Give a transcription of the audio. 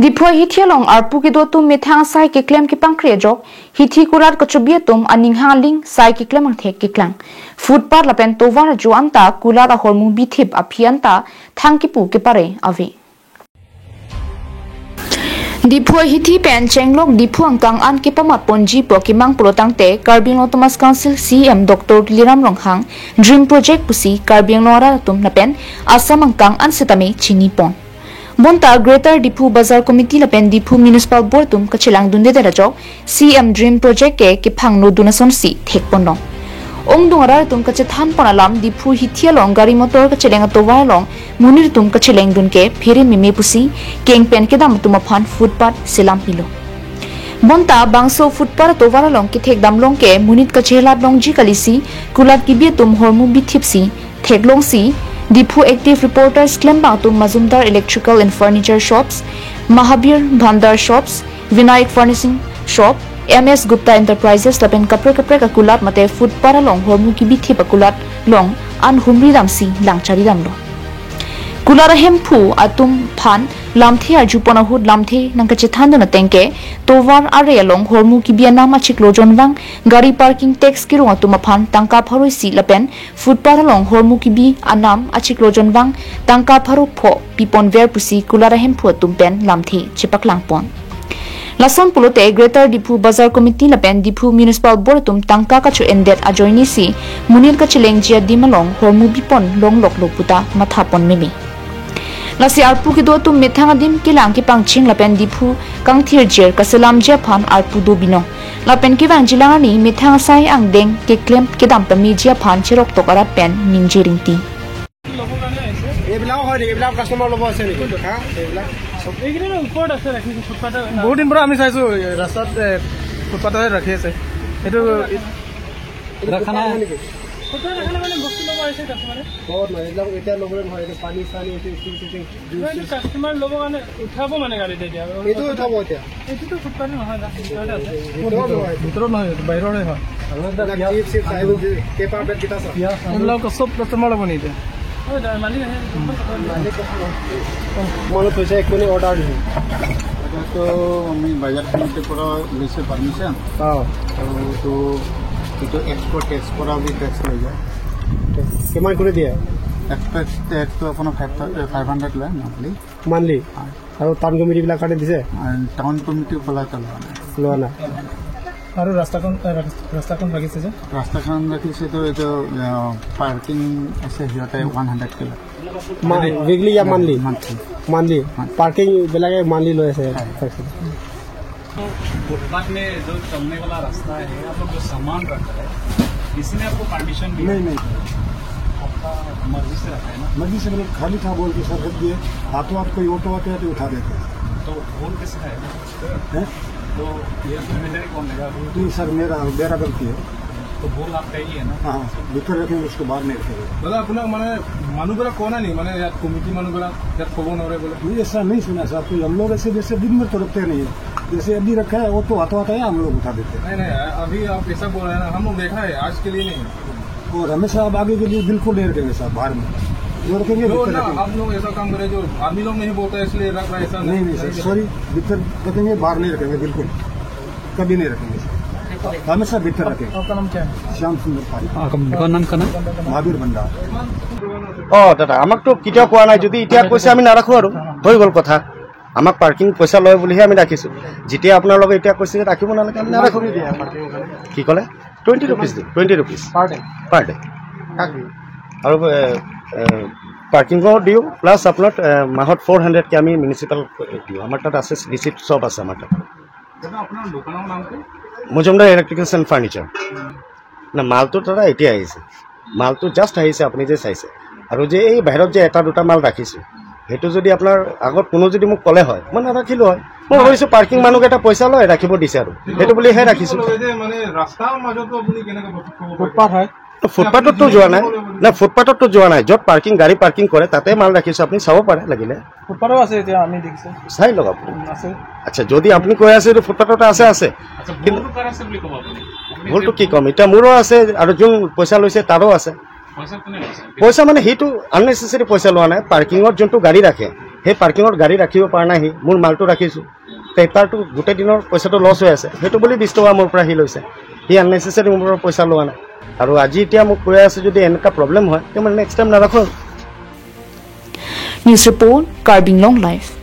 Diphoi hithialong arpu ki do tum methang sai ki klem ki pangkre jok hithi kurat ko chobietum aning haling sai ki klem thek ki klang footpath la pen tovar ju anta kulara hormu bithip aphianta thangki pu ke pare ave Diphoi hithi pen chenglok diphuang kang an ki pamat ponji po ki mang protang te Karbing Autonomous Council CM Dr. Liram Ronghang Dream Project pusi Karbing Nora tum na pen asamang kang an sitame chinipon Bonta Greater Diphu Bazar Committee la pen Diphu Municipal Board tum kachilang dunde de rajok CM Dream Project ke kiphang no donation si thek ponong ong dungara tum kachethan panalam Diphu hithialong gari motor kacheleng atowalong munir tum kacheleng dun ke phere meme pusi keng pen ke dam tum phan footpath selam pilo Bonta bangso footpath towaralong ki thek damlong ke munit kachela longji kalisi kulat ki bi tum hormu bithipsi theklong si Diphu Active Reporters Klembang tum Mazumdar Electrical and Furniture Shops, Mahabir Bhandar Shops, Vinayak Furnishing Shop, MS Gupta Enterprises lapen kapre ka kulat mate food paralong hormu ki bithi pakulat long an humri damsi langchari damlo. Kulara hempu atum phan lamthi arjupona hud lamthi nangka chithan na tengke tovar are long hormu ki biana ma chiklo jonwang gari parking tax ki ronga tuma phan tangka pharoi si lapen footpath long hormu ki bi anam achiklo jonwang tangka pharu pho pipon ver pusi kulara hempu atum pen lamthi chipak langpon Lason pulote Greater Diphu Bazar Committee lapen Diphu Municipal Board tum tangka ka chu endet ajoini si munil ka chileng jia dimalong hormu bipon long lok loputa mathapon meme Lasi arpu ki do tum methang dim kilang ki pangching lapen Diphu kangthir jer kaselam je phan arpu do bino lapen ki wang jilangani methang sai ang deng ke klem ke dam pami je phan chirok to kara pen ningjiring ti এবিলাক হয় এবিলাক customer লব আছে নেকি হা এবিলাক এইগিলা ওপৰত আছে ৰাখি footpath বহুত দিন পৰা আমি চাইছো ৰাস্তাত ফুটপাথে ৰাখি আছে এটো ৰাখানা নেকি ফুটপাথ ৰাখানা মানে বস্তু লব আছে কাস্টমাৰে বহুত নাই এবিলাক এটা লবলে নহয় এটা পানী সানি এটো কাস্টমাৰ লব কাৰণে উঠাব মানে গাড়ী দিয়া এটো উঠাব এতিয়া এটো ফুটপাথ নহয় না ভিতৰত নহয় বাহিৰৰে হয় আলাদা চিপ চাইব পেপাৰ বেগ কিটা আছে এবিলাক সব কাস্টমাৰ লব নি এতিয়া মানে পইচা একোনি অৰ্ডাৰ দিছি তো আমি বাজাৰ কমিটিৰ পৰা লৈছে পাৰমিশন তো এটো এক্সপোৰ্ট ট্যাক্স পৰা বি ট্যাক্স লৈ যায় কিমান কৰে দিয়ে এক্সপোৰ্ট ট্যাক্স তো আপোনাৰ 500 লয় মান্থলি আৰু টাউন কমিটি বিলাক কাটে দিছে টাউন কমিটি পৰা লোৱা না আৰু ৰাস্তাখন ৰাখিছে যে ৰাস্তাখন ৰাখিছে তো এটো পাৰ্কিং আছে হিয়তে 100 কিলো वीकली या मानली पार्किंग बेलागे मानली लो ऐसे फुटपाथ में जो चलने वाला रास्ता है आप लोग जो सामान रखा है इसने आपको परमिशन दी नहीं आपका मर्जी से रखा है ना मर्जी से मतलब खाली था बोल के सर दिए हाथों आप कोई ऑटो आते हैं तो उठा देते हैं तो बोल कैसे है तो ये जिम्मेदारी कौन लेगा तो सर मेरा गलती है तो बोल आपका ही है ना हाँ भीतर रखेंगे उसको बाहर नहीं रखेंगे दादा अपना माने मानुबरा कौन नहीं माने यार कमिटी मानुबरा यार कौन हो रहे बोले ऐसा नहीं सुना सर तो हम लोग ऐसे जैसे दिन में तो रखते नहीं है जैसे अभी रखा है वो तो हाथों आता है हम लोग उठा देते हैं नहीं अभी आप ऐसा बोल रहे हैं ना हम लोग देखा है आज के लिए नहीं और हमेशा अब आगे के लिए बिल्कुल नहीं रखेंगे सर बाहर में जो रखेंगे आप लोग ऐसा काम करें जो आर्मी लोग नहीं बोलते इसलिए रख रहा है ऐसा नहीं सर सॉरी भीतर रखेंगे बाहर नहीं रखेंगे बिल्कुल कभी नहीं रखेंगे हमेशा भीतर रखेंगे आपका नाम क्या है श्याम सुंदर पारी नाम का महावीर भंडार দাদা আমাক তো কেতিয়াও কোৱা নাই যদি এতিয়া কৈছে আমি নাৰাখো আৰু হৈ গ'ল কথা আমাক পাৰ্কিং পইচা লয় বুলিহে আমি ৰাখিছো যেতিয়া আপোনাৰ লগত এতিয়া কৈছে যে ৰাখিব নালাগে আমি নাৰাখো কি ক'লে 20 रुपीस দিম 20 रुपीस পাৰ ডে আৰু পাৰ্কিঙো দিওঁ প্লাছ আপোনাৰ মাহত 400 কে আমি মিউনিচিপাল দিওঁ আমাৰ তাত আছে ৰিচিপ্ট সব আছে আমাৰ তাত আপনাৰ দোকানেৰ নাম কি মজুমদাৰ ইলেক্ট্ৰিকেলছ এণ্ড ফাৰ্নিচাৰ না মালটো দাদা এতিয়া আহিছে মালটো জাষ্ট আহিছে আপুনি যে চাইছে আৰু যে এই বাহিৰত যে এটা দুটা মাল ৰাখিছোঁ সেইটো যদি আপোনাৰ আগত কোনো যদি মোক ক'লে হয় মই নাৰাখিলোঁ হয় মই ভাবিছোঁ পাৰ্কিং মানুহক এটা পইচা লয় ৰাখিব দিছে আৰু সেইটো বুলিহে ৰাখিছোঁ মানে ৰাস্তাৰ মাজতো আপুনি কেনেকৈ ফুটপাথ হয় ফুটপাথতো যোৱা নাই না ফুটপাথতো যোৱা নাই য'ত পাৰ্কিং গাড়ী পাৰ্কিং কৰে তাতে মাল ৰাখিছোঁ আপুনি চাব পাৰে লাগিলে ফুটপাথো আছে এতিয়া আমি দেখিছোঁ চাই লওক আপুনি আছে আচ্ছা যদি আপুনি কৈ আছে ফুটপাথতে আছে কিন্তু ভুলটো কি ক'ম এতিয়া মোৰো আছে আৰু যোন পইচা লৈছে তাৰো আছে পইচা মানে সেইটো আননেচেচাৰী পইচা লোৱা নাই পাৰ্কিঙত যোনটো গাড়ী ৰাখে সেই পাৰ্কিঙত গাড়ী ৰাখিব পৰা নাই সি মোৰ মালটো ৰাখিছোঁ তাৰটো গোটেই দিনৰ পইচাটো লছ হৈ আছে সেইটো বুলি 20 টকা মোৰ পৰা সি লৈছে সি আননেচেচাৰী মোৰ পৰা পইচা লোৱা নাই আৰু আজি এতিয়া মোক কৈ আছে যদি এনেকুৱা প্ৰব্লেম হয় তেতিয়া মই নেক্সট টাইম নাৰাখোঁ News report, Carbin Long Life.